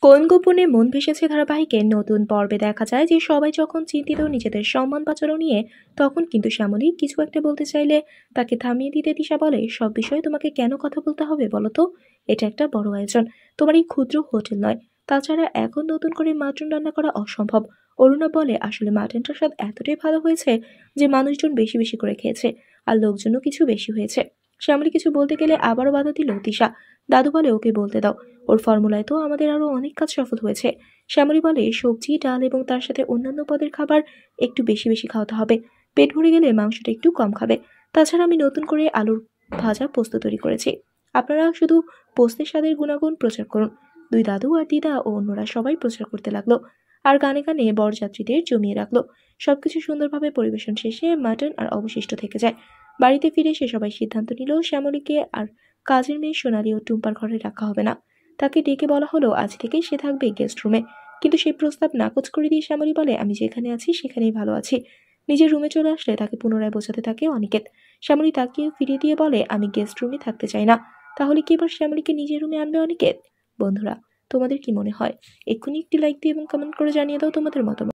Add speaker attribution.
Speaker 1: কোন গোপনে মন ভেসেছে ধারাবাহিকের নতুন পর্বে দেখা যায় যে সবাই যখন চিন্তিত নিজেদের সম্মান বাঁচানো নিয়ে, তখন কিন্তু শ্যামলী কিছু একটা বলতে চাইলে তাকে থামিয়ে দিতে দিশা বলে, সব বিষয়ে তোমাকে কেন কথা বলতে হবে বলো তো? এটা একটা বড় আয়োজন, তোমার এই ক্ষুদ্র হোটেল নয়। তাছাড়া এখন নতুন করে মাটন রান্না করা অসম্ভব। অরুণা বলে, আসলে মাটনটার স্বাদ এতটাই ভালো হয়েছে যে মানুষজন বেশি বেশি করে খেয়েছে, আর লোকজনও কিছু বেশি হয়েছে। শ্যামলী কিছু বলতে গেলে আবারও বাধা দিল দিশা। দাদু বলে, ওকে বলতে দাও, ওর ফর্মুলায় তো আমাদের আরো অনেক কাজ সফল হয়েছে। শ্যামলী বলে, সবজি ডাল এবং তার সাথে অন্যান্য পদের খাবার একটু বেশি বেশি খাওয়াতে হবে। পেট ভরে গেলে মাংসটা একটু কম খাবে। তাছাড়া আমি নতুন করে আলুর ভাজা পোস্ত তৈরি করেছি, আপনারা শুধু পোস্তের স্বাদের গুণাগুণ প্রচার করুন। দুই দাদু আর দিদা ও অন্যরা সবাই প্রচার করতে লাগলো, আর গানে গানে বরযাত্রীদের জমিয়ে রাখলো। সবকিছু সুন্দরভাবে পরিবেশন শেষে মাটন আর অবশিষ্ট থেকে যায়। বাড়িতে ফিরে সে সবাই সিদ্ধান্ত নিল শ্যামলীকে আর কাজের মেয়ে সোনালি ও টুম্পার ঘরে রাখা হবে না। তাকে ডেকে বলা হলো আজ থেকে সে থাকবে গেস্ট রুমে। কিন্তু সেই প্রস্তাব নাকচ করে দিয়ে শ্যামলী বলে, আমি যেখানে আছি সেখানেই ভালো আছি। নিজের রুমে চলে আসলে তাকে পুনরায় বোঝাতে থাকে অনিকেত। শ্যামলী তাকে ফিরিয়ে দিয়ে বলে, আমি গেস্ট রুমে থাকতে চাই না। তাহলে কি এবার শ্যামলীকে নিজের রুমে আনবে অনিকেত? বন্ধুরা, তোমাদের কি মনে হয়? এক্ষুনি একটি লাইক দিয়ে এবং কমেন্ট করে জানিয়ে দাও তোমাদের মতামত।